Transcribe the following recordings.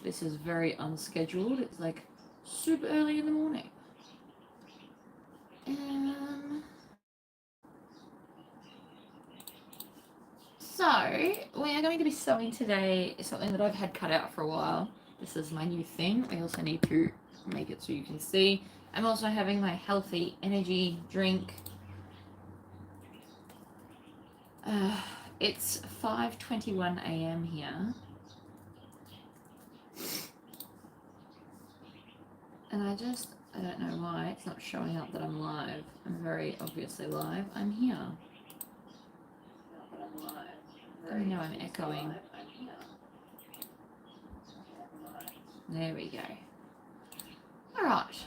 This is very unscheduled. It's like super early in the morning. So, we are going to be sewing today something that I've had cut out for a while. This is my new thing. I also need to make it so you can see. I'm also having my healthy energy drink. It's 5:21 a.m. here. And I don't know why it's not showing up that I'm live. I'm very obviously live. I'm here. I know I'm echoing. There we go. Alright.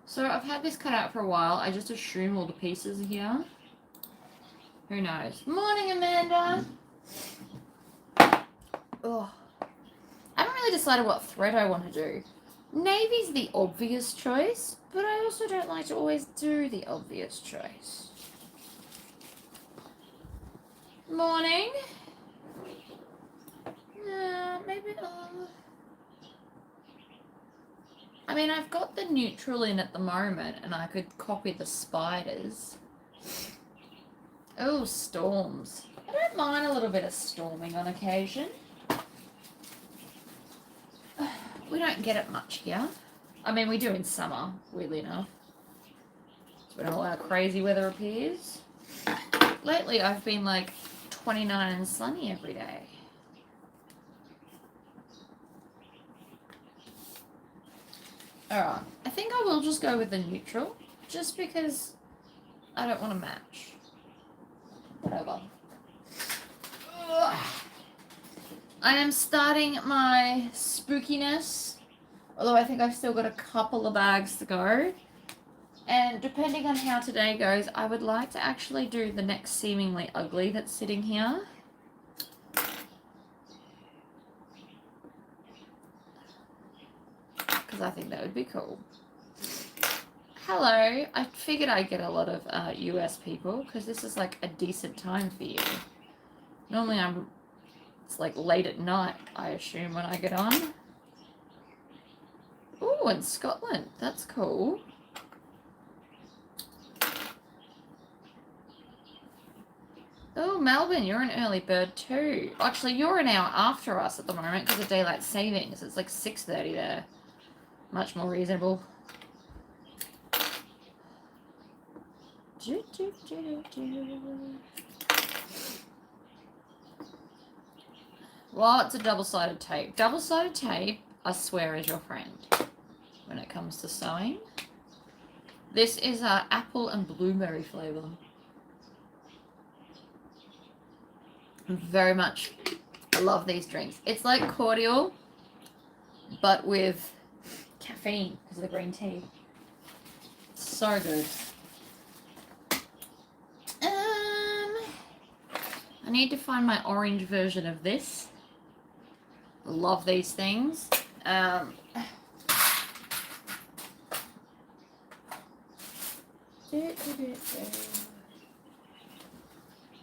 So I've had this cut out for a while. I just assume all the pieces are here. Who knows? Morning, Amanda! Oh. I haven't really decided what thread I want to do. Navy's the obvious choice, but I also don't like to always do the obvious choice. Morning. Maybe. I mean, I've got the neutral in at the moment, and I could copy the spiders. Oh, storms. I don't mind a little bit of storming on occasion. We don't get it much here. I mean, we do in summer, weirdly enough. It's when all our crazy weather appears. Lately, I've been like 29 and sunny every day. Alright, I think I will just go with the neutral, just because I don't want to match. Whatever. Ugh. I am starting my spookiness, although I think I've still got a couple of bags to go. And depending on how today goes, I would like to actually do the next seemingly ugly that's sitting here. Because I think that would be cool. Hello. I figured I'd get a lot of US people, because this is like a decent time for you. Normally it's like late at night, I assume, when I get on. Ooh, in Scotland. That's cool. Oh, Melbourne, you're an early bird too. Actually, you're an hour after us at the moment because of daylight savings. It's like 6:30 there. Much more reasonable. Well, it's a double-sided tape. Double-sided tape, I swear, is your friend when it comes to sewing. This is apple and blueberry flavour. Very much. I love these drinks. It's like cordial, but with caffeine because of the green tea. It's so good. I need to find my orange version of this. I love these things.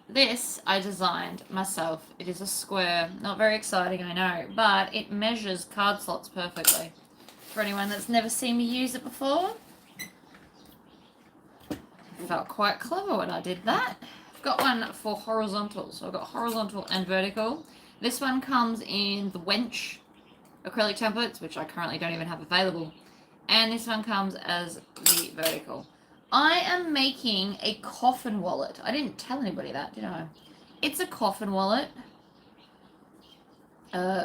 This I designed myself. It is a square. Not very exciting, I know, but it measures card slots perfectly. For anyone that's never seen me use it before, I felt quite clever when I did that. I've got one for horizontal, so I've got horizontal and vertical. This one comes in the Wench acrylic templates, which I currently don't even have available, and this one comes as the vertical. I am making a coffin wallet. I didn't tell anybody that, did I? It's a coffin wallet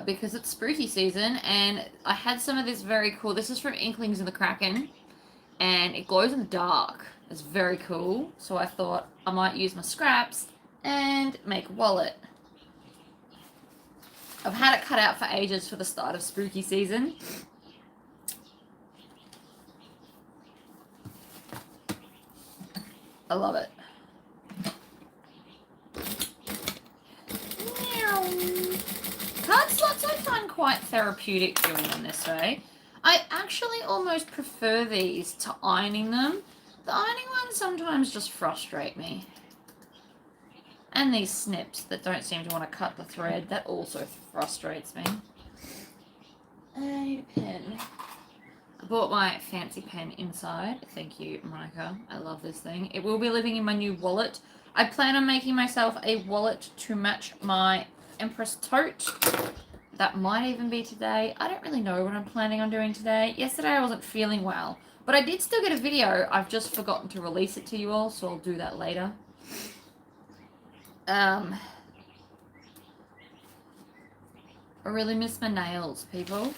because it's spooky season, and I had some of this very cool. This is from Inklings in the Kraken, and it glows in the dark. It's very cool, so I thought I might use my scraps and make a wallet. I've had it cut out for ages for the start of spooky season. I love it. Card slots I find quite therapeutic doing them this way. I actually almost prefer these to ironing them. The ironing ones sometimes just frustrate me. And these snips that don't seem to want to cut the thread, that also frustrates me. bought my fancy pen inside. Thank you, Monica. I love this thing. It will be living in my new wallet. I plan on making myself a wallet to match my Empress tote. That might even be today. I don't really know what I'm planning on doing today. Yesterday I wasn't feeling well, but I did still get a video. I've just forgotten to release it to you all, so I'll do that later. I really miss my nails, people.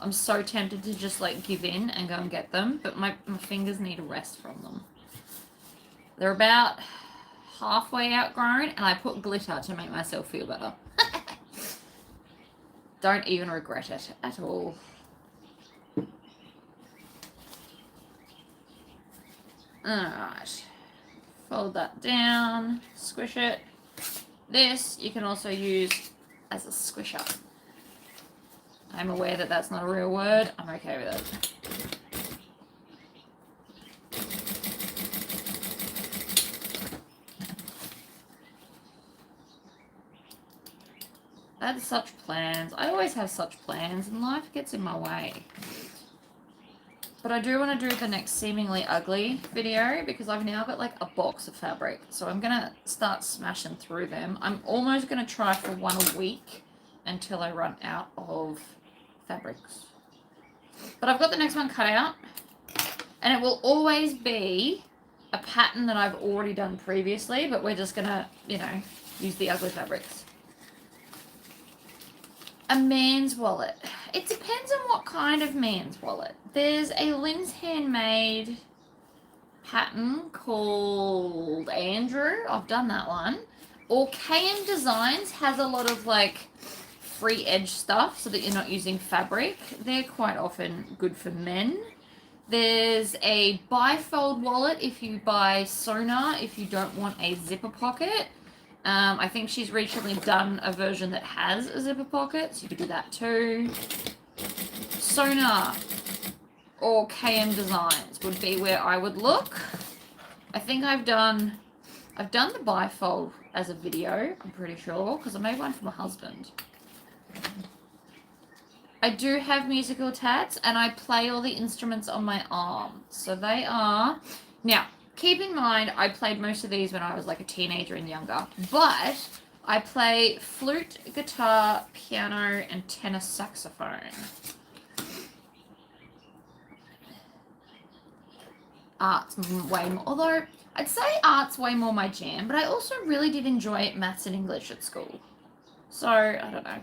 I'm so tempted to just like give in and go and get them, but my fingers need a rest from them. They're about halfway outgrown, and I put glitter to make myself feel better. Don't even regret it at all. Alright. Fold that down, squish it. This you can also use as a squisher. I'm aware that that's not a real word. I'm okay with it. I had such plans. I always have such plans, and life gets in my way. But I do want to do the next Seemingly Ugly video, because I've now got like a box of fabric. So I'm going to start smashing through them. I'm almost going to try for one a week until I run out of fabrics. But I've got the next one cut out, and it will always be a pattern that I've already done previously, but we're just going to, you know, use the ugly fabrics. A man's wallet. It depends on what kind of man's wallet. There's a Lynn's Handmade pattern called Andrew. I've done that one. Or KM Designs has a lot of like free edge stuff so that you're not using fabric. They're quite often good for men. There's a bifold wallet if you buy Sonar, if you don't want a zipper pocket. I think she's recently done a version that has a zipper pocket, so you could do that too. Sonar or KM Designs would be where I would look. I think I've done the bifold as a video, I'm pretty sure, because I made one for my husband. I do have musical tats, and I play all the instruments on my arm. So they are... Now, keep in mind, I played most of these when I was like a teenager and younger, but I play flute, guitar, piano, and tenor saxophone. Art's way more, although I'd say art's way more my jam, but I also really did enjoy maths and English at school. So, I don't know.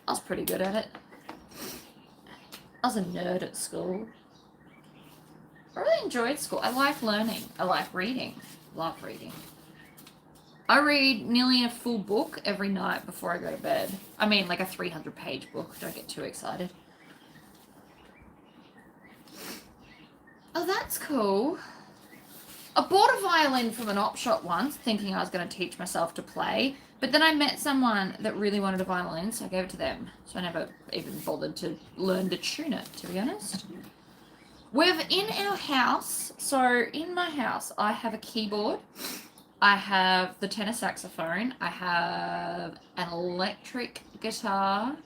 I was pretty good at it. I was a nerd at school. I really enjoyed school. I like learning. I like reading. Love reading. I read nearly a full book every night before I go to bed. I mean, like a 300-page book. Don't get too excited. Oh, that's cool. I bought a violin from an op shop once, thinking I was going to teach myself to play. But then I met someone that really wanted a violin, so I gave it to them. So I never even bothered to learn to tune it, to be honest. We've in our house, so in my house, I have a keyboard. I have the tenor saxophone. I have an electric guitar,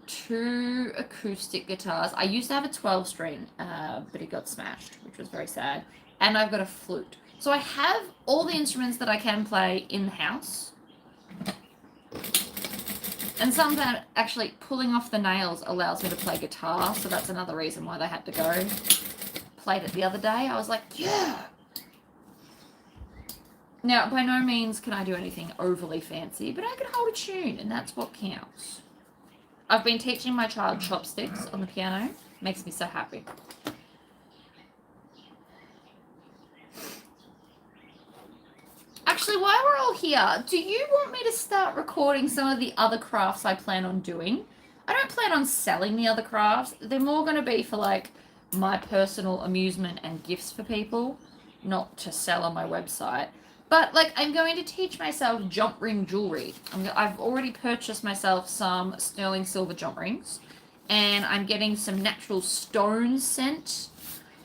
2 acoustic guitars. I used to have a 12-string, but it got smashed, which was very sad. And I've got a flute. So I have all the instruments that I can play in the house. And sometimes actually pulling off the nails allows me to play guitar, so that's another reason why they had to go. Played it the other day. I was like, yeah! Now, by no means can I do anything overly fancy, but I can hold a tune, and that's what counts. I've been teaching my child chopsticks on the piano. Makes me so happy. Actually, while we're all here, do you want me to start recording some of the other crafts I plan on doing? I don't plan on selling the other crafts. They're more going to be for, like, my personal amusement and gifts for people, not to sell on my website. But, like, I'm going to teach myself jump ring jewelry. I've already purchased myself some sterling silver jump rings, and I'm getting some natural stones sent,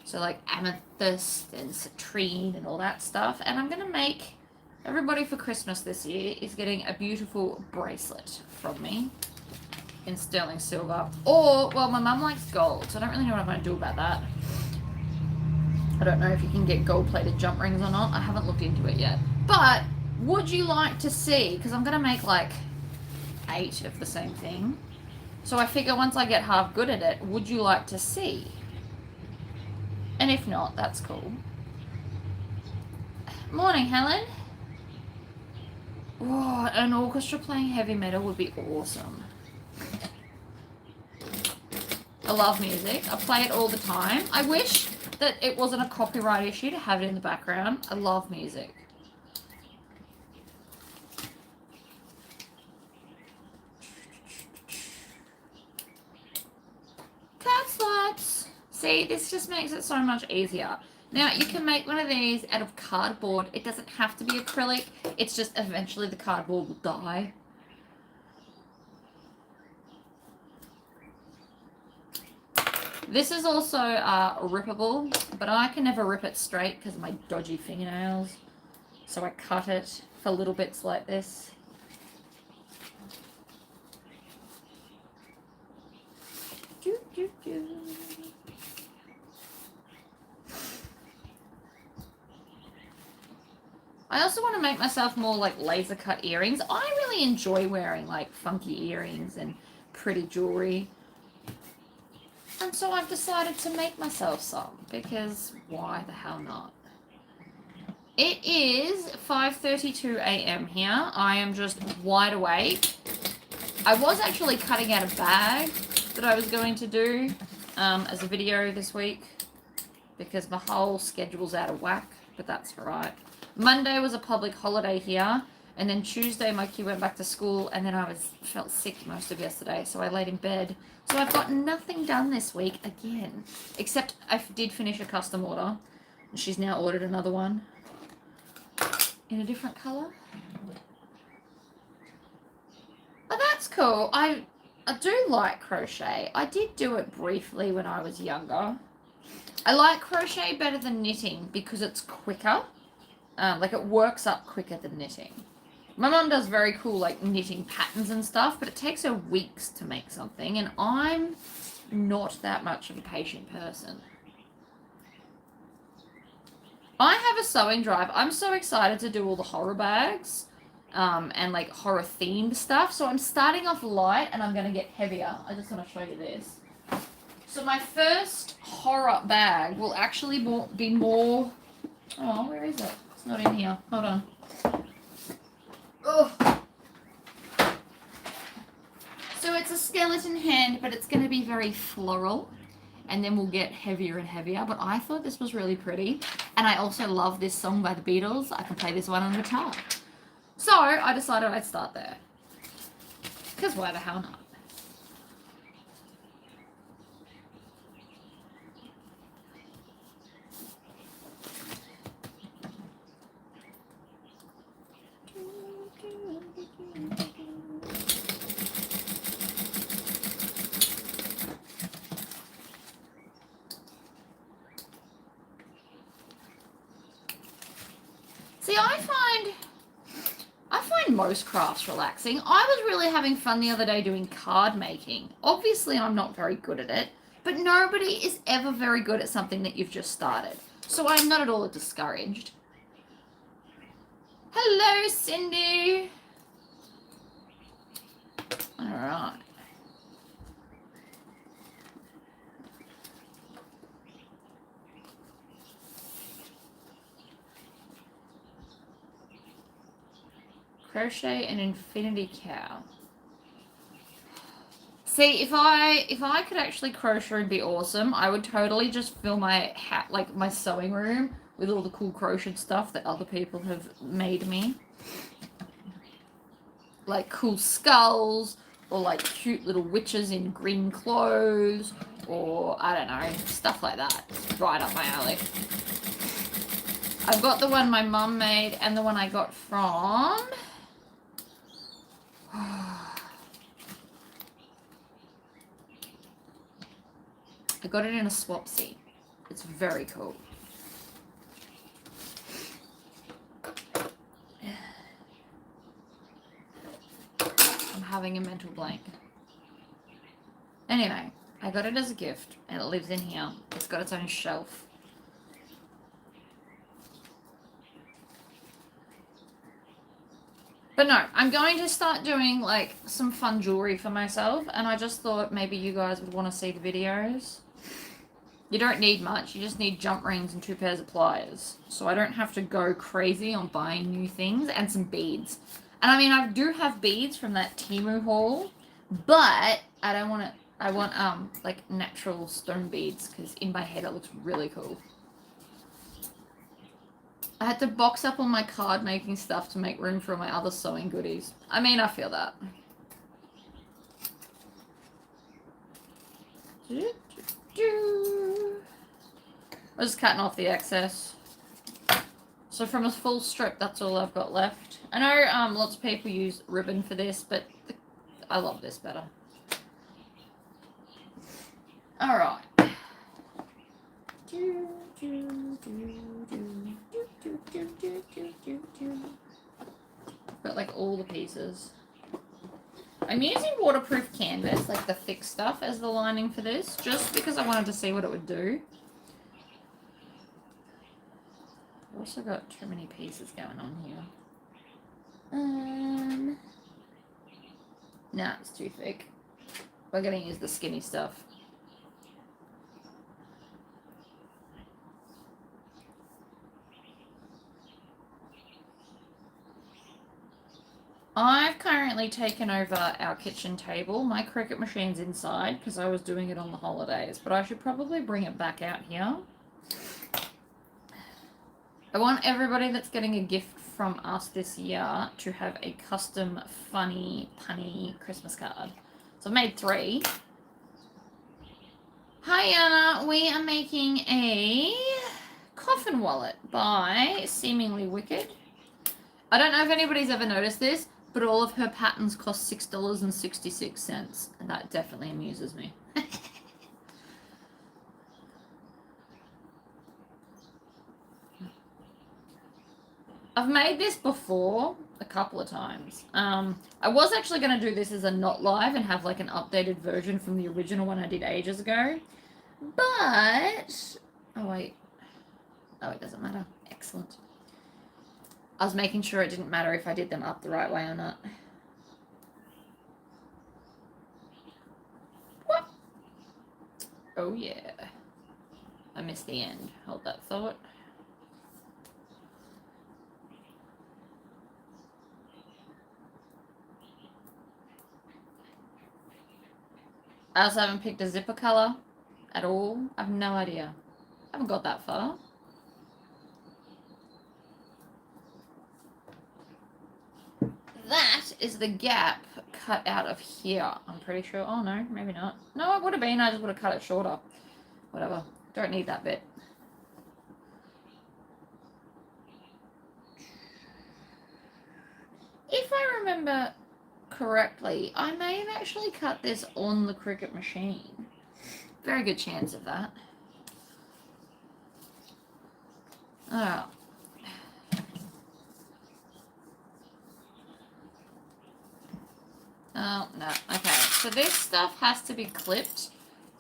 so, like, amethyst and citrine and all that stuff, and I'm going to make... Everybody for Christmas this year is getting a beautiful bracelet from me in sterling silver. Or, well, my mum likes gold, so I don't really know what I'm going to do about that. I don't know if you can get gold-plated jump rings or not. I haven't looked into it yet. But, would you like to see, because I'm going to make like 8 of the same thing. So I figure once I get half good at it, would you like to see? And if not, that's cool. Morning, Helen. Oh, an orchestra playing heavy metal would be awesome. I love music. I play it all the time. I wish that it wasn't a copyright issue to have it in the background. I love music. Cat slots. See, this just makes it so much easier. Now, you can make one of these out of cardboard. It doesn't have to be acrylic. It's just eventually the cardboard will die. This is also rippable, but I can never rip it straight because of my dodgy fingernails. So I cut it for little bits like this. Doo, doo, doo. I also want to make myself more like laser cut earrings. I really enjoy wearing like funky earrings and pretty jewelry. And so I've decided to make myself some because why the hell not? It is 5:32 a.m. here. I am just wide awake. I was actually cutting out a bag that I was going to do as a video this week because my whole schedule's out of whack, but that's alright. Monday was a public holiday here, and then Tuesday my kid went back to school, and then I felt sick most of yesterday, so I laid in bed. So I've got nothing done this week again, except I did finish a custom order, and she's now ordered another one in a different colour. Oh, that's cool. I do like crochet. I did do it briefly when I was younger. I like crochet better than knitting because it's quicker. Like it works up quicker than knitting. My mum does very cool like knitting patterns and stuff, but it takes her weeks to make something, and I'm not that much of a patient person. I have a sewing drive. I'm so excited to do all the horror bags and like horror themed stuff. So I'm starting off light and I'm going to get heavier. I just want to show you this. So my first horror bag will actually be more... Oh, where is it? It's not in here. Hold on. Oh. So it's a skeleton hand, but it's going to be very floral. And then we'll get heavier and heavier. But I thought this was really pretty. And I also love this song by the Beatles. I can play this one on guitar. So I decided I'd start there. Because why the hell not? See, I find most crafts relaxing. I was really having fun the other day doing card making. Obviously, I'm not very good at it, but nobody is ever very good at something that you've just started. So I'm not at all discouraged. Hello, Cindy. All right. Crochet an infinity cow. See, if I could actually crochet and be awesome, I would totally just fill my my sewing room with all the cool crochet stuff that other people have made me. Like cool skulls, or like cute little witches in green clothes, or I don't know, stuff like that. It's right up my alley. I've got the one my mum made and the one I got from... I got it in a Swapsy. It's very cool. I'm having a mental blank. Anyway, I got it as a gift, and it lives in here. It's got its own shelf. But no, I'm going to start doing, like, some fun jewelry for myself, and I just thought maybe you guys would want to see the videos. You don't need much, you just need jump rings and 2 pairs of pliers. So I don't have to go crazy on buying new things, and some beads. And I mean, I do have beads from that Temu haul, but I don't want to, I want, like, natural stone beads, because in my head it looks really cool. I had to box up all my card making stuff to make room for my other sewing goodies. I mean, I feel that. I'm just cutting off the excess. So from a full strip, that's all I've got left. I know lots of people use ribbon for this, but I love this better. Alright. Got like all the pieces. I'm using waterproof canvas, like the thick stuff, as the lining for this, just because I wanted to see what it would do. I've also got too many pieces going on here. Nah, it's too thick. We're gonna use the skinny stuff. I've currently taken over our kitchen table. My Cricut machine's inside because I was doing it on the holidays, but I should probably bring it back out here. I want everybody that's getting a gift from us this year to have a custom funny, punny Christmas card. So I've made 3. Hi Anna, we are making a coffin wallet by Seemingly Wicked. I don't know if anybody's ever noticed this, but all of her patterns cost $6.66, and that definitely amuses me. I've made this before a couple of times. I was actually going to do this as a not live and have like an updated version from the original one I did ages ago. But, oh wait, oh it doesn't matter. Excellent. I was making sure it didn't matter if I did them up the right way or not. What? Oh yeah. I missed the end. Hold that thought. I also haven't picked a zipper color at all. I have no idea. I haven't got that far. That is the gap cut out of here. I'm pretty sure. Oh no, maybe not. No, it would have been. I just would have cut it shorter. Whatever. Don't need that bit. If I remember correctly, I may have actually cut this on the Cricut machine. Very good chance of that. Oh. Oh, no. Okay, so this stuff has to be clipped.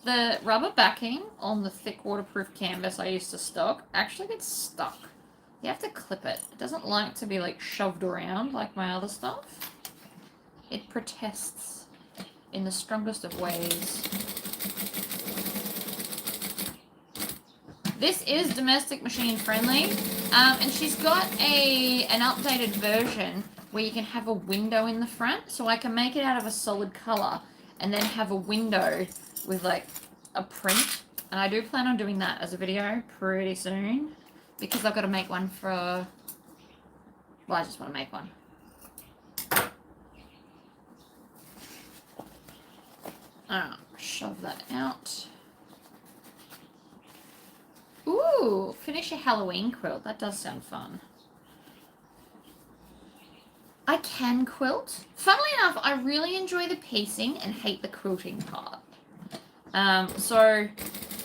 The rubber backing on the thick waterproof canvas I used to stock actually gets stuck. You have to clip it. It doesn't like to be like shoved around like my other stuff. It protests in the strongest of ways. This is domestic machine friendly, and she's got an updated version where you can have a window in the front, so I can make it out of a solid color and then have a window with like a print. And I do plan on doing that as a video pretty soon because I've got to make one for, well, I just want to make one. Shove that out. Ooh, finish a Halloween quilt. That does sound fun. I can quilt. Funnily enough, I really enjoy the piecing and hate the quilting part. So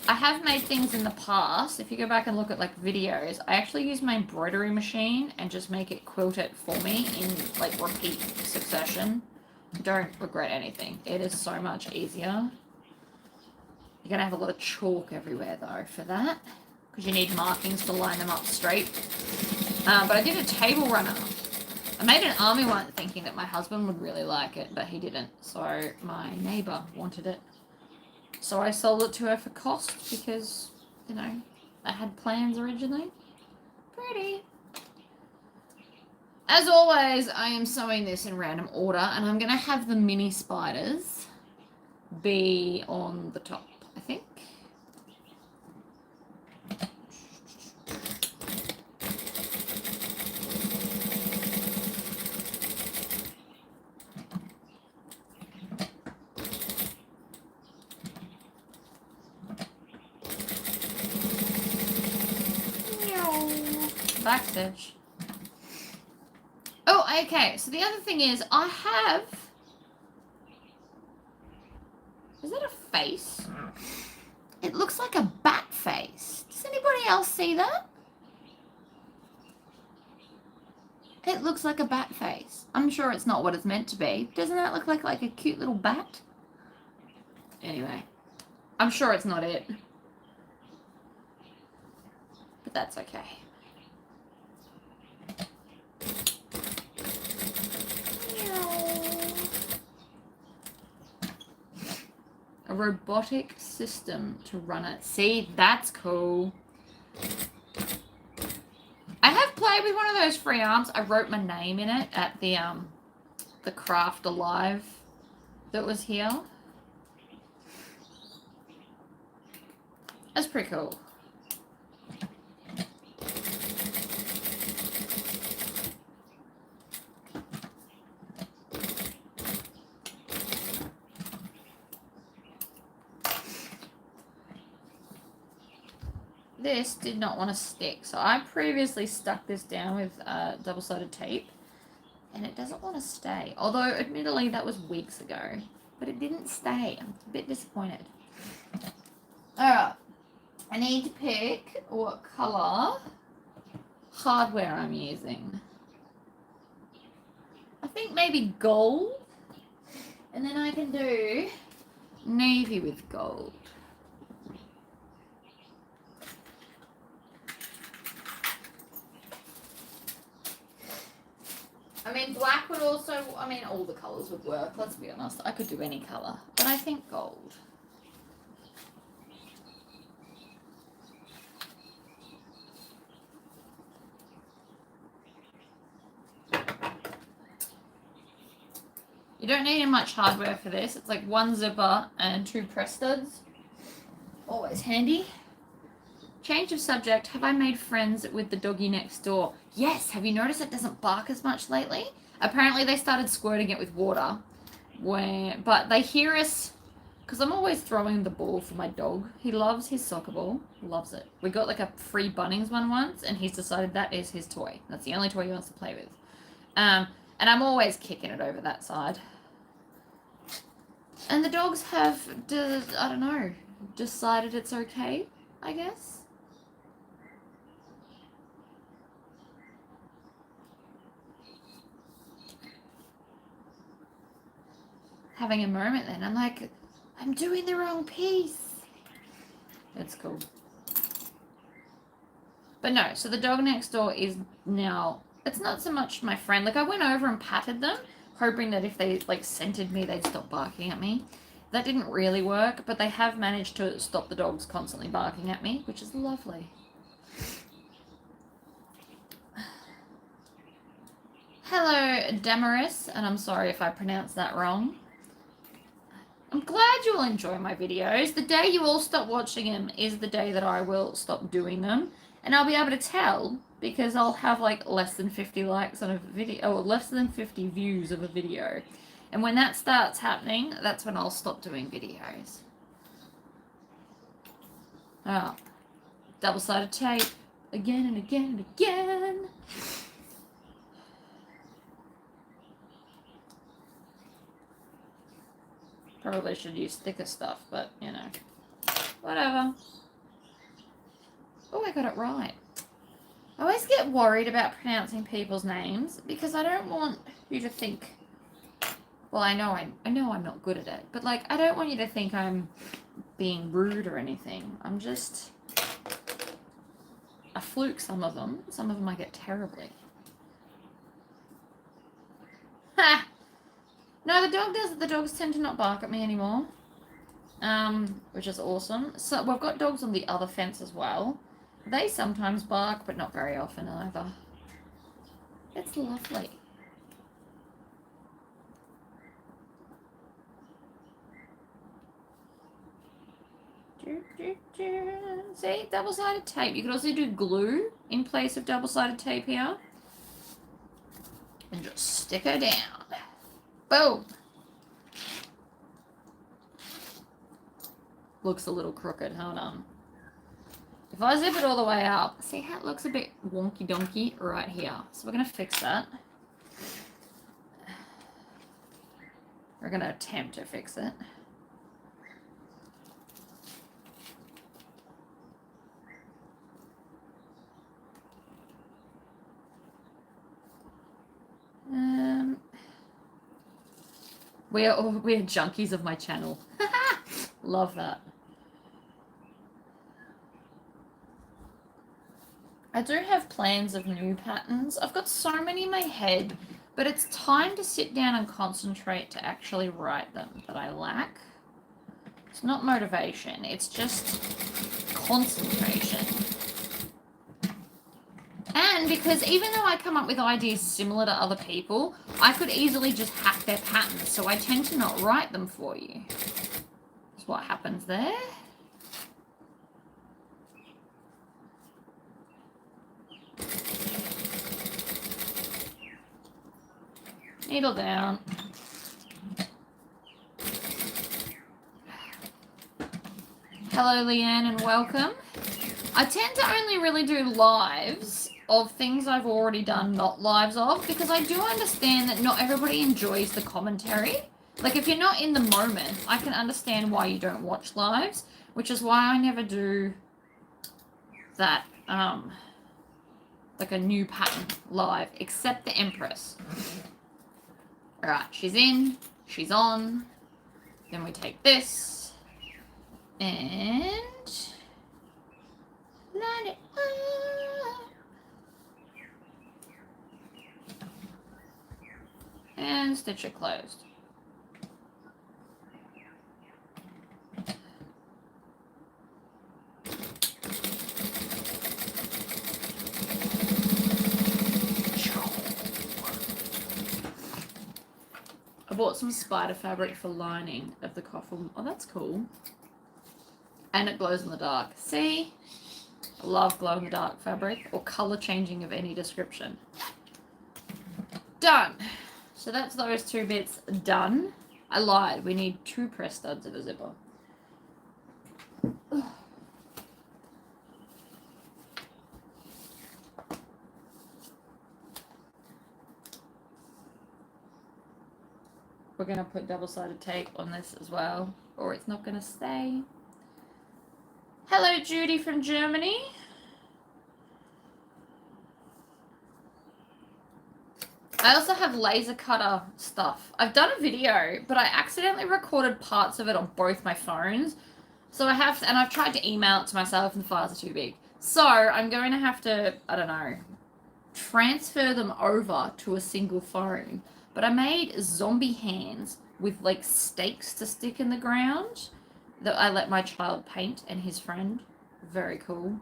I have made things in the past. If you go back and look at like videos, I actually use my embroidery machine and just make it quilt it for me in like repeat succession. Don't regret anything. It is so much easier. You're going to have a lot of chalk everywhere, though, for that. Because you need markings to line them up straight. But I did a table runner. I made an army one thinking that my husband would really like it, but he didn't. So my neighbour wanted it. So I sold it to her for cost because, you know, I had plans originally. Pretty. As always, I am sewing this in random order, and I'm going to have the mini spiders be on the top, I think. Back stitch. Oh, okay. So the other thing is, I have... Is that a face? It looks like a bat face. Does anybody else see that? It looks like a bat face. I'm sure it's not what it's meant to be. Doesn't that look like a cute little bat? Anyway, I'm sure it's not it. But that's okay. A robotic system to run it. See, that's cool. I have played with one of those free arms. I wrote my name in it at the Craft Alive that was here. That's pretty cool. This did not want to stick, so I previously stuck this down with double-sided tape, and it doesn't want to stay. Although, admittedly, that was weeks ago, but it didn't stay. I'm a bit disappointed. Alright, I need to pick what colour hardware I'm using. I think maybe gold, and then I can do navy with gold. I mean, black would also, I mean, all the colours would work, let's be honest. I could do any colour, but I think gold. You don't need much hardware for this. It's like one zipper and 2 press studs. Always handy. Change of subject. Have I made friends with the doggy next door? Yes. Have you noticed it doesn't bark as much lately? Apparently they started squirting it with water. But they hear us, because I'm always throwing the ball for my dog. He loves his soccer ball. Loves it. We got like a free Bunnings one once, and he's decided that is his toy. That's the only toy he wants to play with. And I'm always kicking it over that side. And the dogs have, I don't know, decided it's okay, I guess. Having a moment then. I'm like, I'm doing the wrong piece. It's cool. But no, so the dog next door is now, it's not so much my friend. Like, I went over and patted them, hoping that if they, like, scented me, they'd stop barking at me. That didn't really work, but they have managed to stop the dogs constantly barking at me, which is lovely. Hello, Damaris, and I'm sorry if I pronounced that wrong. I'm glad you'll enjoy my videos. The day you all stop watching them is the day that I will stop doing them. And I'll be able to tell because I'll have like less than 50 likes on a video, or less than 50 views of a video. And when that starts happening, that's when I'll stop doing videos. Oh, double-sided tape again and again and again. Probably should use thicker stuff, but, you know, whatever. Oh, I got it right. I always get worried about pronouncing people's names because I don't want you to think Well, I know I'm not good at it, but like I don't want you to think I'm being rude or anything. I'm just I fluke some of them. Some of them I get terribly. Ha! No, the dog does. The dogs tend to not bark at me anymore, which is awesome. So we've got dogs on the other fence as well. They sometimes bark, but not very often either. It's lovely. See, double-sided tape. You could also do glue in place of double-sided tape here. And just stick her down. Boom. Looks a little crooked. Hold on. If I zip it all the way up, see how it looks a bit wonky-donkey right here. So we're going to fix that. We're going to attempt to fix it. We're junkies of my channel. Love that. I do have plans of new patterns. I've got so many in my head, but it's time to sit down and concentrate to actually write them that I lack. It's not motivation, it's just concentration. And because even though I come up with ideas similar to other people, I could easily just hack their patterns, so I tend to not write them for you. That's what happens there. Needle down. Hello, Leanne, and welcome. I tend to only really do lives of things I've already done, not lives of, because I do understand that not everybody enjoys the commentary. Like, if you're not in the moment, I can understand why you don't watch lives, which is why I never do that, like a new pattern live, except the Empress. Alright, she's in, she's on, then we take this, and line it up. And stitch it closed. I bought some spider fabric for lining of the coffin. Oh, that's cool. And it glows in the dark. See? I love glow in the dark fabric or color changing of any description. Done. So that's those two bits done. I lied. We need 2 press studs of a zipper. Ugh. We're going to put double-sided tape on this as well, or it's not going to stay. Hello, Judy from Germany. I also have laser cutter stuff. I've done a video, but I accidentally recorded parts of it on both my phones. So I've tried to email it to myself and the files are too big. So I'm going to have to, I don't know, transfer them over to a single phone. But I made zombie hands with like stakes to stick in the ground that I let my child paint and his friend. Very cool.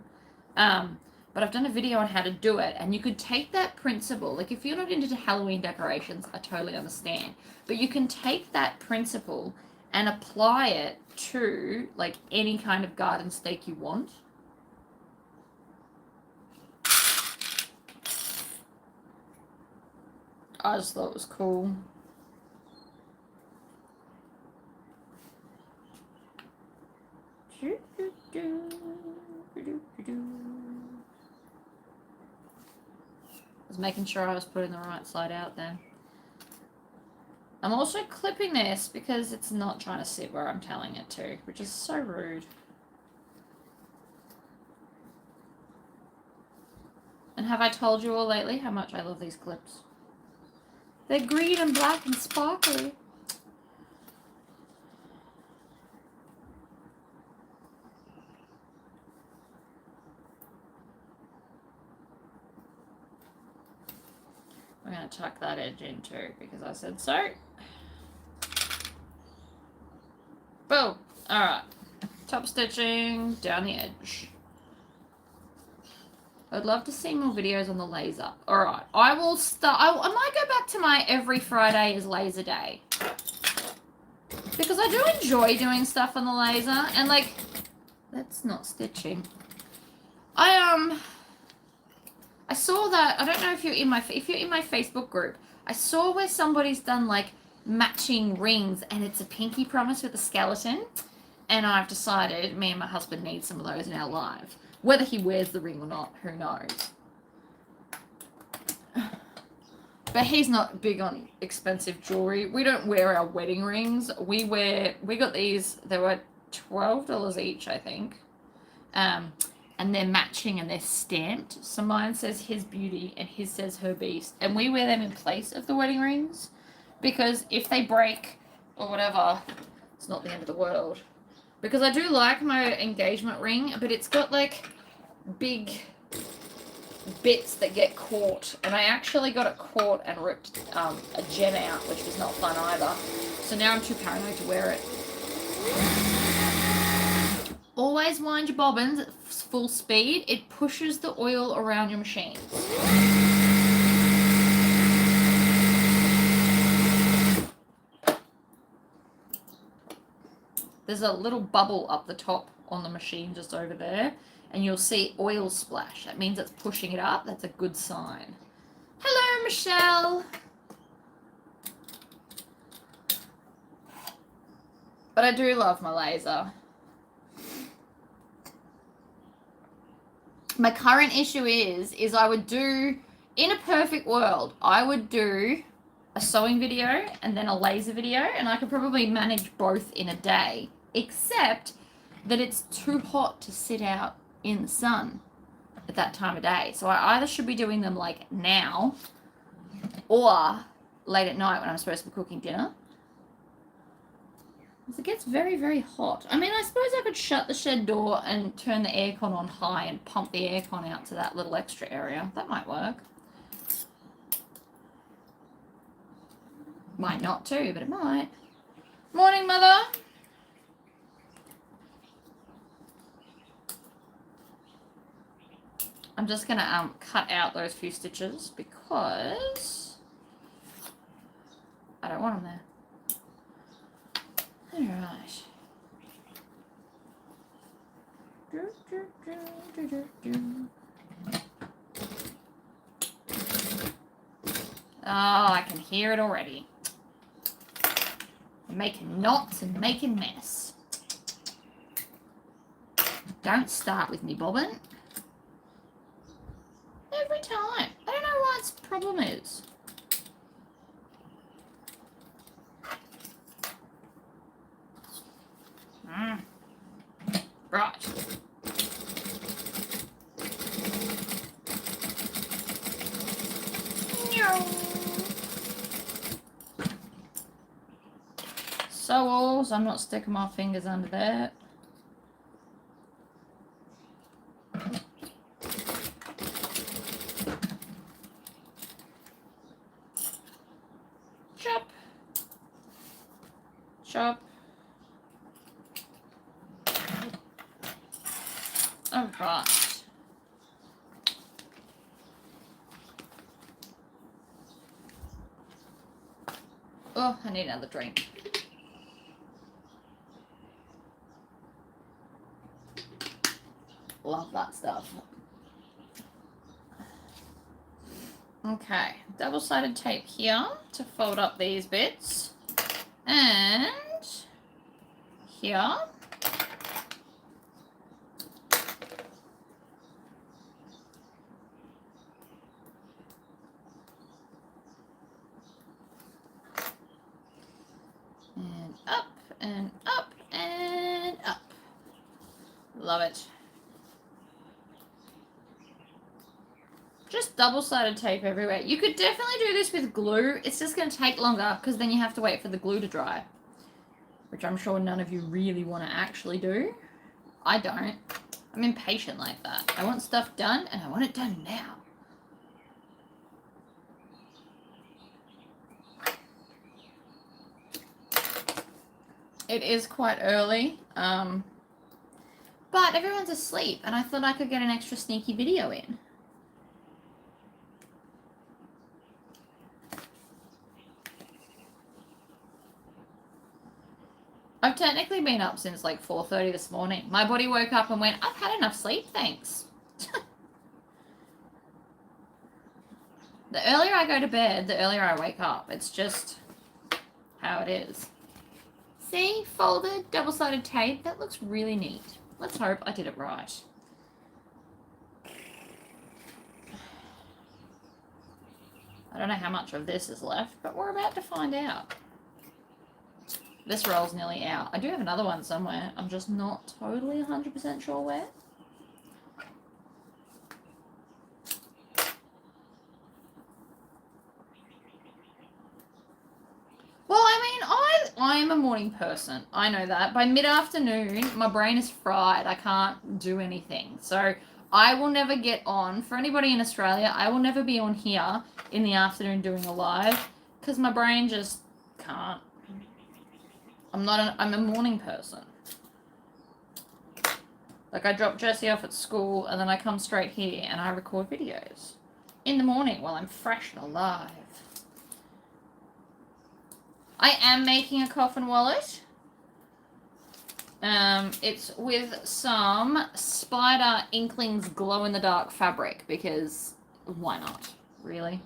But I've done a video on how to do it, and you could take that principle, like if you're not into Halloween decorations, I totally understand, but you can take that principle and apply it to like any kind of garden stake you want. I just thought it was cool. I was making sure I was putting the right side out there. I'm also clipping this because it's not trying to sit where I'm telling it to, which is so rude. And have I told you all lately how much I love these clips? They're green and black and sparkly. tuck that edge in too because I said so. Boom. Alright. Top stitching down the edge. I'd love to see more videos on the laser. Alright. I will start. I might go back to my every Friday is laser day. Because I do enjoy doing stuff on the laser. And like, that's not stitching. I saw that. I don't know if you're in my Facebook group. I saw where somebody's done like matching rings and it's a pinky promise with a skeleton. And I've decided me and my husband need some of those in our lives. Whether he wears the ring or not, who knows. But he's not big on expensive jewelry. We don't wear our wedding rings. We got these, they were $12 each, I think. And they're matching and they're stamped. So mine says his beauty and his says her beast. And we wear them in place of the wedding rings. Because if they break or whatever, it's not the end of the world. Because I do like my engagement ring, but it's got like big bits that get caught. And I actually got it caught and ripped a gem out, which was not fun either. So now I'm too paranoid to wear it. Always wind your bobbins at full speed. It pushes the oil around your machines. There's a little bubble up the top on the machine just over there. And you'll see oil splash. That means it's pushing it up. That's a good sign. Hello, Michelle. But I do love my laser. My current issue is I would do, in a perfect world, I would do a sewing video and then a laser video, and I could probably manage both in a day, except that it's too hot to sit out in the sun at that time of day. So I either should be doing them like now or late at night when I'm supposed to be cooking dinner. Because it gets very, very hot. I mean, I suppose I could shut the shed door and turn the aircon on high and pump the aircon out to that little extra area. That might work. Might not too, but it might. Morning, Mother. I'm just going to cut out those few stitches because I don't want them there. Alright. Oh, I can hear it already. I'm making knots and making mess. Don't start with me, bobbin. Every time. I don't know what its problem is. Right. Sewels, I'm not sticking my fingers under that. Chop. Chop. All right. Oh, I need another drink. Love that stuff. Okay, double-sided tape here to fold up these bits. And here. And up, and up, and up. Love it. Just double-sided tape everywhere. You could definitely do this with glue. It's just going to take longer because then you have to wait for the glue to dry. Which I'm sure none of you really want to actually do. I don't. I'm impatient like that. I want stuff done and I want it done now. It is quite early, but everyone's asleep, and I thought I could get an extra sneaky video in. I've technically been up since like 4:30 this morning. My body woke up and went, I've had enough sleep, thanks. The earlier I go to bed, the earlier I wake up. It's just how it is. See, folded, double-sided tape. That looks really neat. Let's hope I did it right. I don't know how much of this is left, but we're about to find out. This roll's nearly out. I do have another one somewhere. I'm just not totally 100% sure where. Well, I mean, I'm a morning person. I know that. By mid-afternoon, my brain is fried. I can't do anything. So I will never get on. For anybody in Australia, I will never be on here in the afternoon doing a live because my brain just can't. I'm a morning person. Like, I drop Jessie off at school and then I come straight here and I record videos in the morning while I'm fresh and alive. I am making a coffin wallet. It's with some Spider Inklings glow-in-the-dark fabric because why not, really?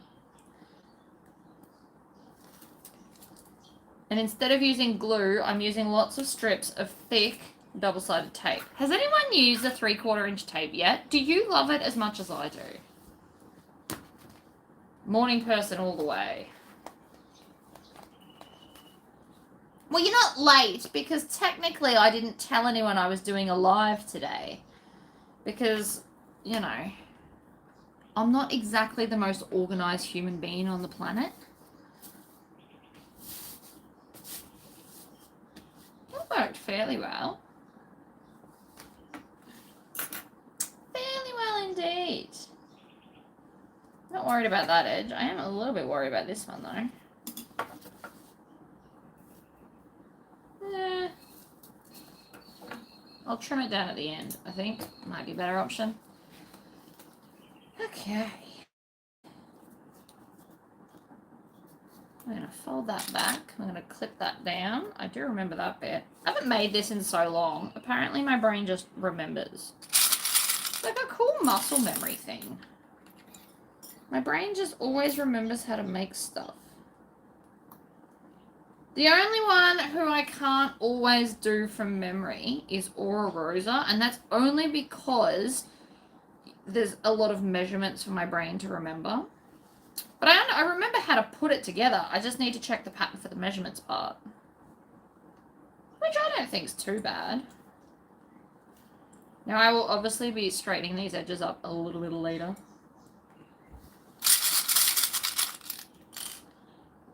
And instead of using glue, I'm using lots of strips of thick double-sided tape. Has anyone used the 3/4-inch tape yet? Do you love it as much as I do? Morning person all the way. Well, you're not late because technically I didn't tell anyone I was doing a live today. Because, you know, I'm not exactly the most organized human being on the planet. That worked fairly well. Fairly well indeed. Not worried about that edge. I am a little bit worried about this one though. I'll trim it down at the end, I think. Might be a better option. Okay. I'm going to fold that back. I'm going to clip that down. I do remember that bit. I haven't made this in so long. Apparently my brain just remembers. It's like a cool muscle memory thing. My brain just always remembers how to make stuff. The only one who I can't always do from memory is Aura Rosa, and that's only because there's a lot of measurements for my brain to remember. But I remember how to put it together. I just need to check the pattern for the measurements part. Which I don't think is too bad. Now I will obviously be straightening these edges up a little bit later.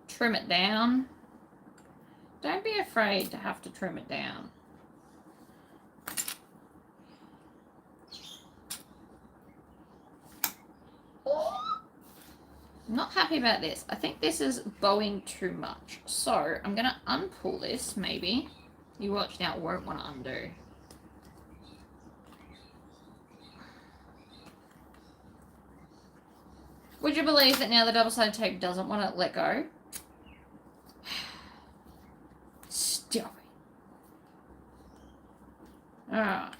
Trim it down. Don't be afraid to have to trim it down. I'm not happy about this. I think this is bowing too much. So I'm going to unpull this, maybe. You watch now, it won't want to undo. Would you believe that now the double-sided tape doesn't want to let go? Stop it. Alright.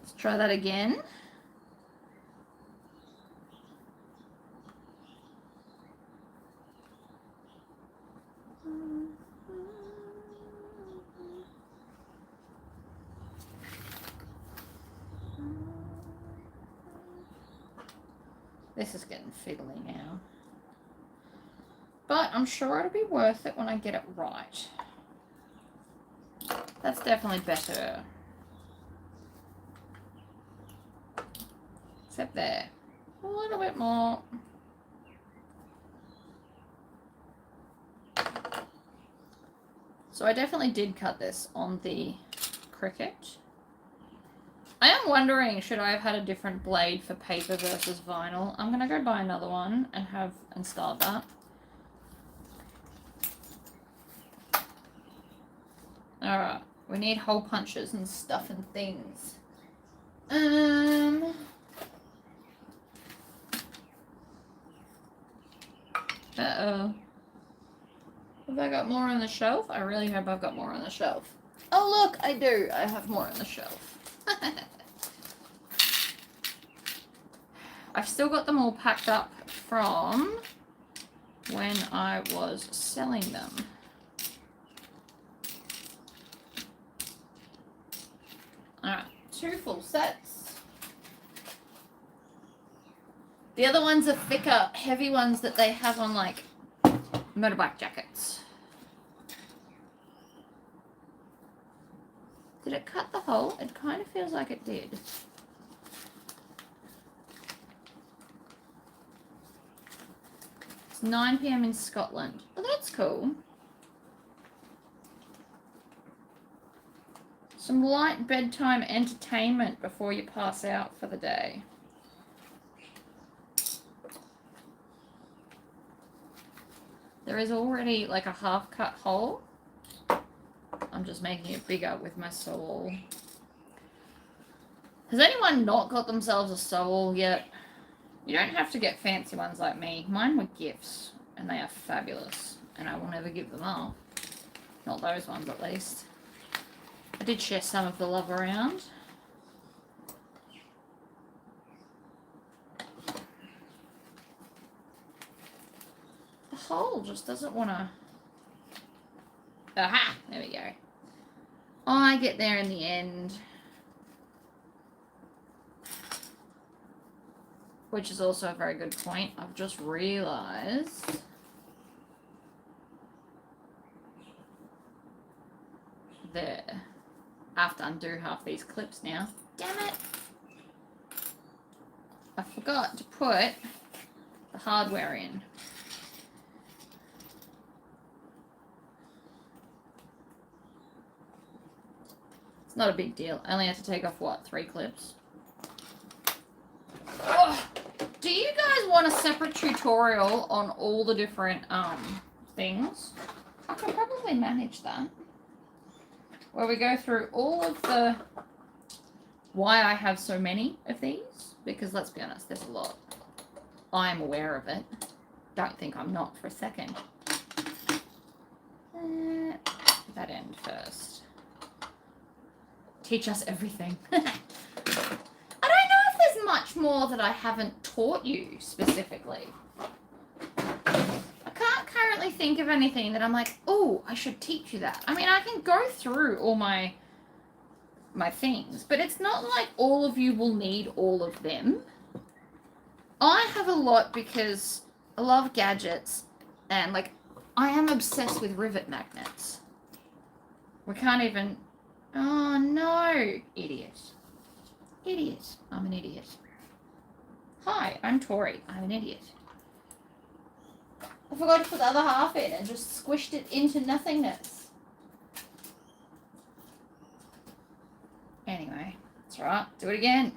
Let's try that again. This is getting fiddly now. But I'm sure it'll be worth it when I get it right. That's definitely better. Except there. A little bit more. So I definitely did cut this on the Cricut. I am wondering, should I have had a different blade for paper versus vinyl? I'm going to go buy another one and start that. Alright. We need hole punches and stuff and things. Uh-oh. Have I got more on the shelf? I really hope I've got more on the shelf. Oh, look, I do. I have more on the shelf. I've still got them all packed up from when I was selling them. Alright, 2 full sets. The other ones are thicker, heavy ones that they have on, like, motorbike jackets. Did it cut the hole? It kind of feels like it did. It's 9 PM in Scotland. Oh, that's cool. Some light bedtime entertainment before you pass out for the day. There is already like a half cut hole. I'm just making it bigger with my sole. Has anyone not got themselves a sole yet? You don't have to get fancy ones like me. Mine were gifts, and they are fabulous, and I will never give them up. Not those ones, at least. I did share some of the love around. The hole just doesn't want to... Aha! There we go. I get there in the end. Which is also a very good point. I've just realised... There. I have to undo half these clips now. Damn it! I forgot to put the hardware in. It's not a big deal. I only had to take off, what, 3 clips? Oh, do you guys want a separate tutorial on all the different things? I can probably manage that. Where we go through all of the why I have so many of these, because let's be honest, there's a lot. I'm aware of it. Don't think I'm not for a second. That end first. Teach us everything. I don't know if there's much more that I haven't taught you specifically. I can't currently think of anything that I'm like, oh, I should teach you that. I mean, I can go through all my things, but it's not like all of you will need all of them. I have a lot because I love gadgets, and like I am obsessed with rivet magnets. We can't even... Oh no, idiot. Idiot. I'm an idiot. Hi, I'm Tori. I'm an idiot. I forgot to put the other half in and just squished it into nothingness. Anyway, that's right. Do it again.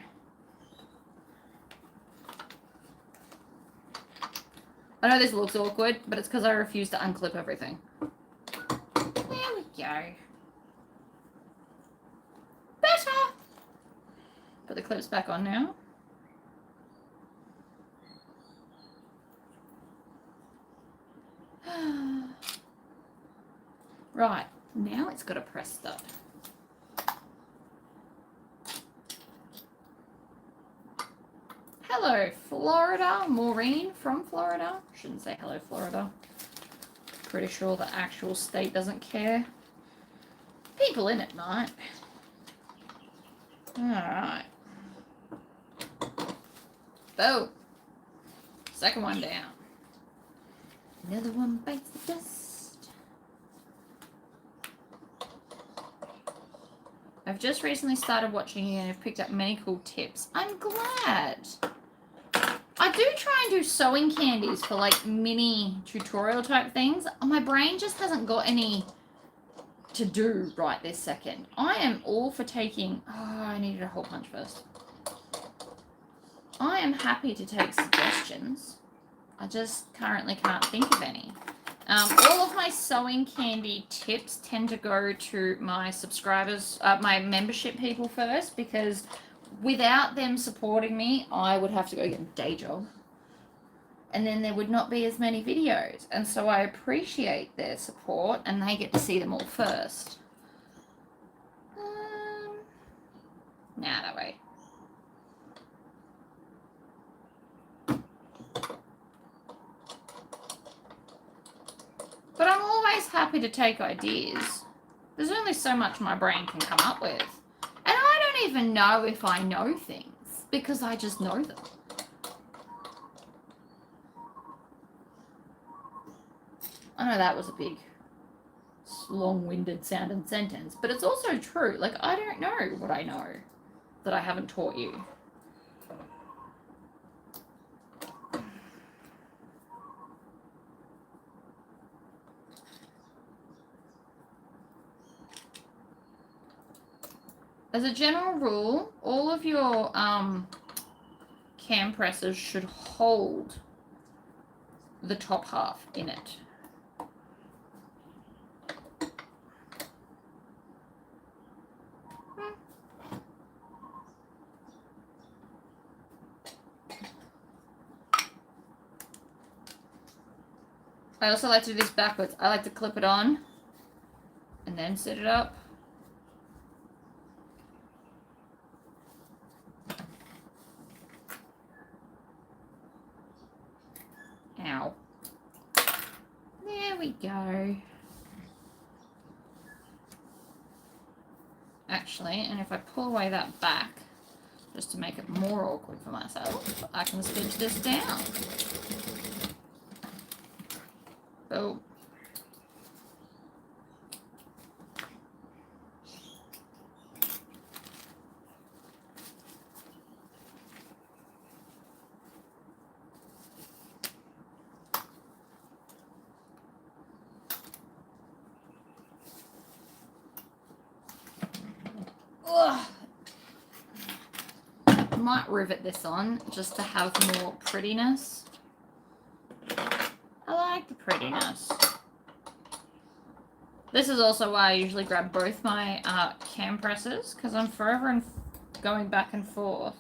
I know this looks awkward, but it's because I refuse to unclip everything. There we go. Better! Put the clips back on now. Right, now it's got a press stop. Hello, Florida. Maureen from Florida. Shouldn't say hello, Florida. Pretty sure the actual state doesn't care. People in it might. Alright. Boom. Second one down. Another one bites the dust. I've just recently started watching and have picked up many cool tips. I'm glad. I do try and do sewing candies for like mini tutorial type things. My brain just hasn't got any to do right this second. I am all for taking... Oh, I needed a hole punch first. I am happy to take suggestions. I just currently can't think of any. All of my sewing candy tips tend to go to my subscribers, my membership people first, because without them supporting me, I would have to go get a day job. And then there would not be as many videos. And so I appreciate their support, and they get to see them all first. Nah, that way. But I'm always happy to take ideas. There's only so much my brain can come up with. And I don't even know if I know things, because I just know them. I know that was a big, long-winded sounding sentence, but it's also true. Like, I don't know what I know that I haven't taught you. As a general rule, all of your cam presses should hold the top half in it. I also like to do this backwards. I like to clip it on and then sit it up. Ow. There we go. Actually, and if I pull away that back, just to make it more awkward for myself, I can stitch this down. Oh. Ugh. I might rivet this on just to have more prettiness. I like the prettiness. This is also why I usually grab both my cam presses, because I'm forever going back and forth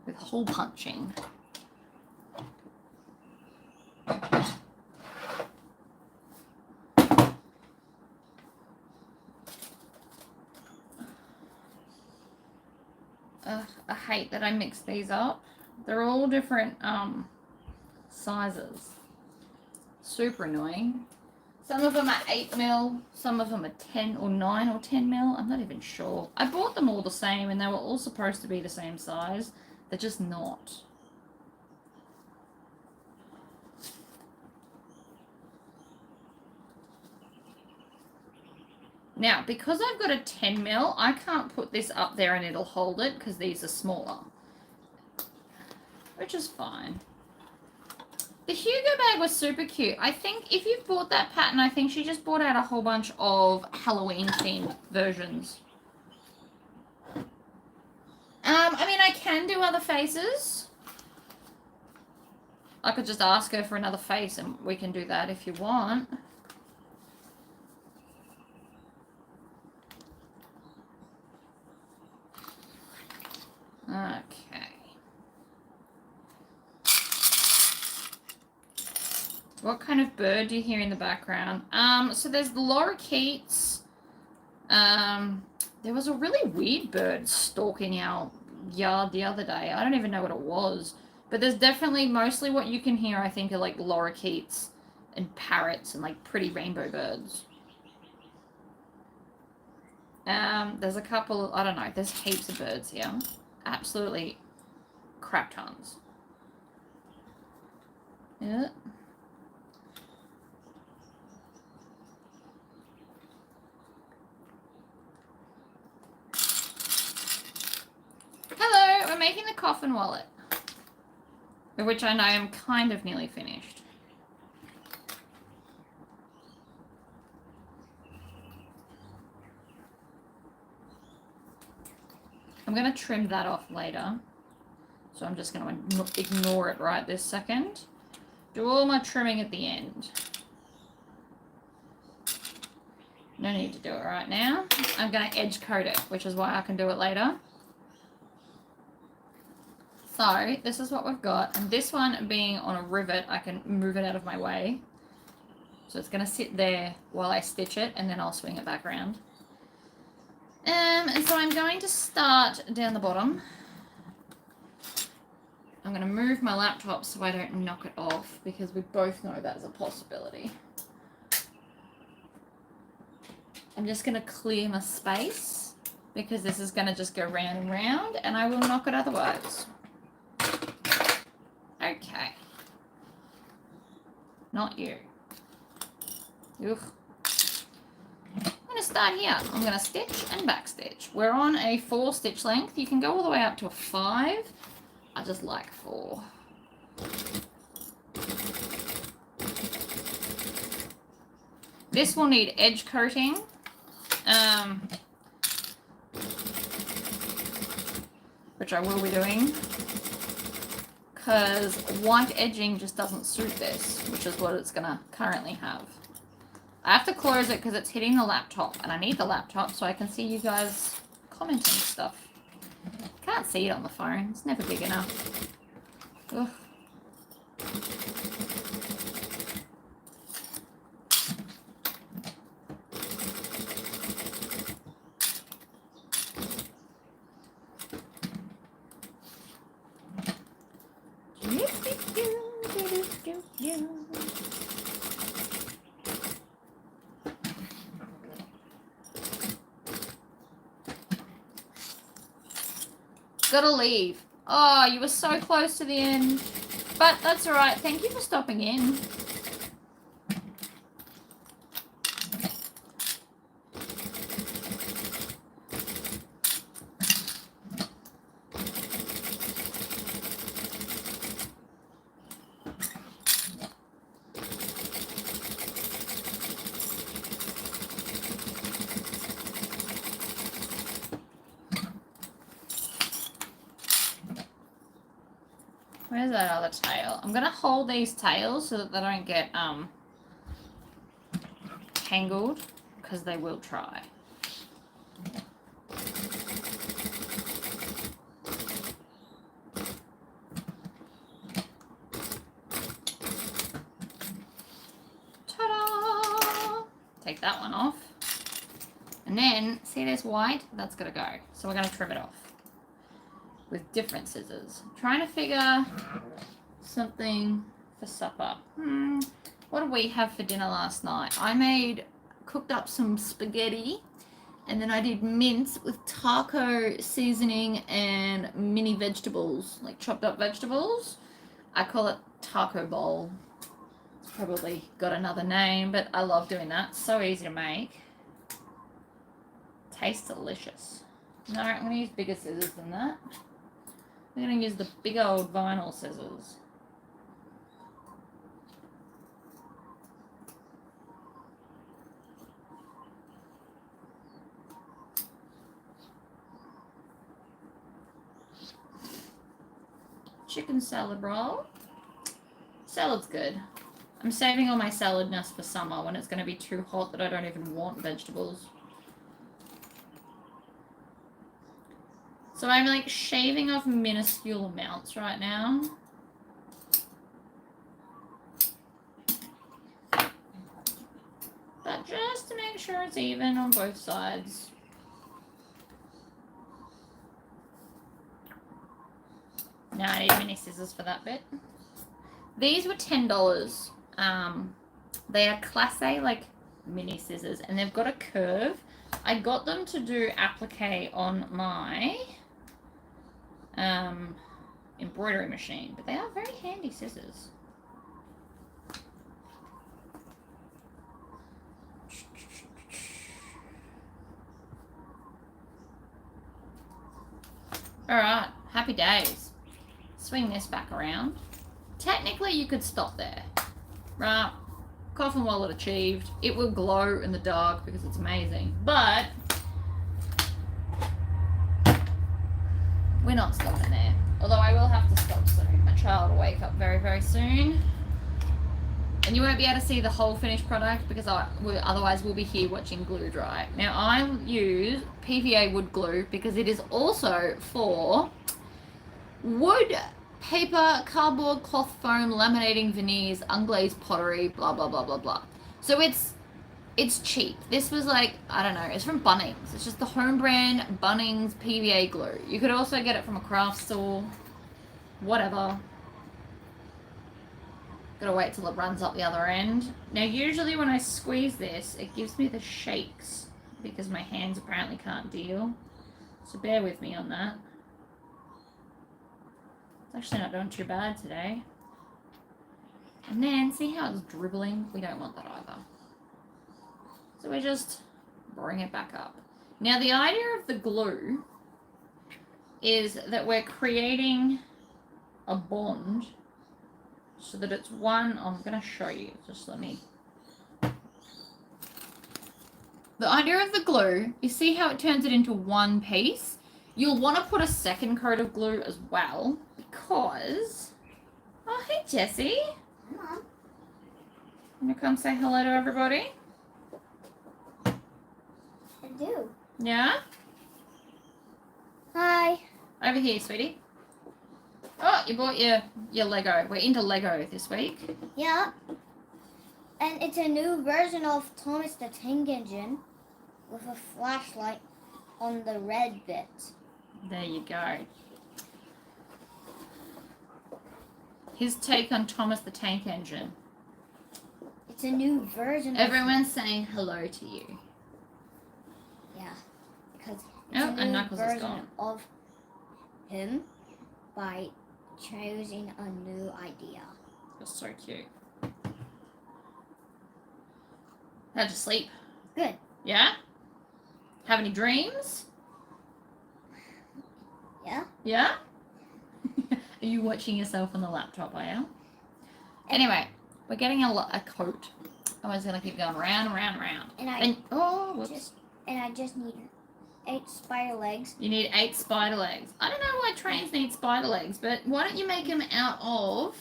with hole punching. I hate that I mixed these up. They're all different sizes. Super annoying. Some of them are 8mm, some of them are 10 or 9 or 10mm. I'm not even sure. I bought them all the same and they were all supposed to be the same size. They're just not. Now, because I've got a 10mm, I can't put this up there and it'll hold it because these are smaller. Which is fine. The Hugo bag was super cute. I think if you've bought that pattern, I think she just brought out a whole bunch of Halloween-themed versions. I mean, I can do other faces. I could just ask her for another face and we can do that if you want. Okay. What kind of bird do you hear in the background? So there's the lorikeets. There was a really weird bird stalking our yard the other day. I don't even know what it was. But there's definitely, mostly what you can hear, I think, are like lorikeets and parrots and like pretty rainbow birds. There's a couple, I don't know, there's heaps of birds here. Absolutely crap tons. Yeah. Hello, we're making the coffin wallet. Which I know I'm kind of nearly finished. I'm going to trim that off later. So I'm just going to ignore it right this second. Do all my trimming at the end. No need to do it right now. I'm going to edge coat it, which is why I can do it later. So this is what we've got. And this one being on a rivet, I can move it out of my way. So it's going to sit there while I stitch it, and then I'll swing it back around. And so I'm going to start down the bottom. I'm going to move my laptop so I don't knock it off, because we both know that is a possibility. I'm just going to clear my space, because this is going to just go round and round, and I will knock it otherwise. Okay. Not you. Ugh. I'm going to start here. I'm going to stitch and back stitch. We're on a 4 stitch length. You can go all the way up to a 5. I just like 4. This will need edge coating. Which I will be doing. Because white edging just doesn't suit this, which is what it's going to currently have. I have to close it because it's hitting the laptop, and I need the laptop so I can see you guys commenting stuff. Can't see it on the phone. It's never big enough. Ugh. Gotta leave. Oh, you were so close to the end. But that's alright. Thank you for stopping in. Where's that other tail? I'm gonna hold these tails so that they don't get tangled, because they will try. Ta-da! Take that one off. And then, see this white? That's gotta go. So we're gonna trim it off with different scissors. I'm trying to figure something for supper. What did we have for dinner last night? I cooked up some spaghetti, and then I did mince with taco seasoning and mini vegetables, like chopped up vegetables. I call it taco bowl. It's probably got another name, but I love doing that. So easy to make. Tastes delicious. No, I'm going to use bigger scissors than that. I'm going to use the big old vinyl scissors. Chicken salad roll. Salad's good. I'm saving all my saladness for summer when it's going to be too hot that I don't even want vegetables. So I'm like shaving off minuscule amounts right now. But just to make sure it's even on both sides. No, I need mini scissors for that bit. These were $10. They are Class A, like, mini scissors, and they've got a curve. I got them to do applique on my embroidery machine, but they are very handy scissors. Alright, happy days. Swing this back around. Technically, you could stop there. Right. Coffin wallet achieved. It will glow in the dark because it's amazing. But we're not stopping there. Although I will have to stop soon. My child will wake up very, very soon. And you won't be able to see the whole finished product because otherwise we'll be here watching glue dry. Now I use PVA wood glue because it is also for wood, paper, cardboard, cloth foam, laminating veneers, unglazed pottery, blah, blah, blah, blah, blah. So it's cheap. This was like, I don't know, it's from Bunnings. It's just the home brand Bunnings PVA glue. You could also get it from a craft store, whatever. Gotta wait till it runs up the other end. Now usually when I squeeze this, it gives me the shakes because my hands apparently can't deal. So bear with me on that. It's actually not doing too bad today. And then, see how it's dribbling? We don't want that either. So we just bring it back up. Now the idea of the glue is that we're creating a bond so that it's one. I'm going to show you. Just let me. The idea of the glue, you see how it turns it into one piece? You'll want to put a second coat of glue as well because... Oh, hey, Jessie. Mom. You want to come say hello to everybody? I do. Yeah? Hi. Over here, sweetie. Oh, you bought your Lego. We're into Lego this week. Yeah. And it's a new version of Thomas the Tank Engine with a flashlight on the red bit. There you go. His take on Thomas the Tank Engine. It's a new version. Everyone's saying hello to you. Yeah. Because Oh, it's a and new Knuckles is version gone. of him by choosing a new idea. You're so cute. How'd you sleep? Good. Yeah? Have any dreams? Yeah. Yeah? Are you watching yourself on the laptop, I am? Anyway, we're getting a coat. I'm just going to keep going round and round and round. And I just need 8 spider legs. You need 8 spider legs. I don't know why trains need spider legs, but why don't you make them out of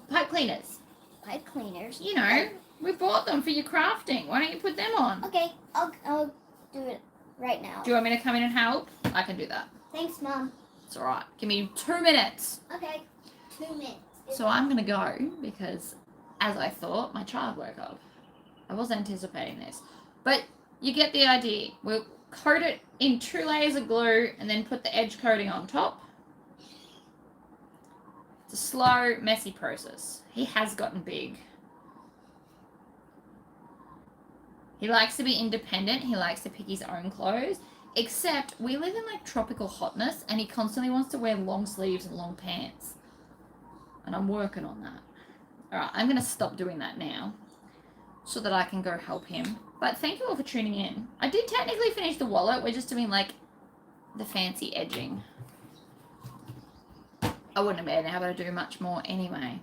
pipe cleaners? Pipe cleaners. You know, we bought them for your crafting. Why don't you put them on? Okay, I'll do it right now. Do you want me to come in and help? I can do that. Thanks, Mom. It's all right. Give me 2 minutes. Okay, 2 minutes. So I'm going to go because, as I thought, my child woke up. I was anticipating this. But you get the idea. We'll coat it in 2 layers of glue and then put the edge coating on top. It's a slow, messy process. He has gotten big. He likes to be independent. He likes to pick his own clothes. Except we live in like tropical hotness and he constantly wants to wear long sleeves and long pants. And I'm working on that. Alright, I'm going to stop doing that now so that I can go help him. But thank you all for tuning in. I did technically finish the wallet. We're just doing like the fancy edging. I wouldn't have been able to do much more anyway.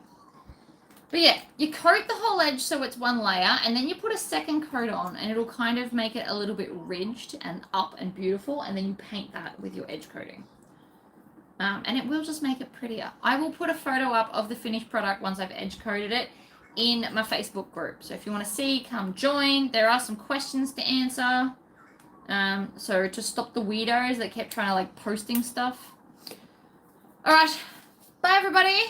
But yeah, you coat the whole edge so it's one layer and then you put a second coat on and it'll kind of make it a little bit ridged and up and beautiful and then you paint that with your edge coating. And it will just make it prettier. I will put a photo up of the finished product once I've edge coated it in my Facebook group. So if you want to see, come join. There are some questions to answer. So to stop the weirdos that kept trying to like posting stuff. Alright, bye everybody.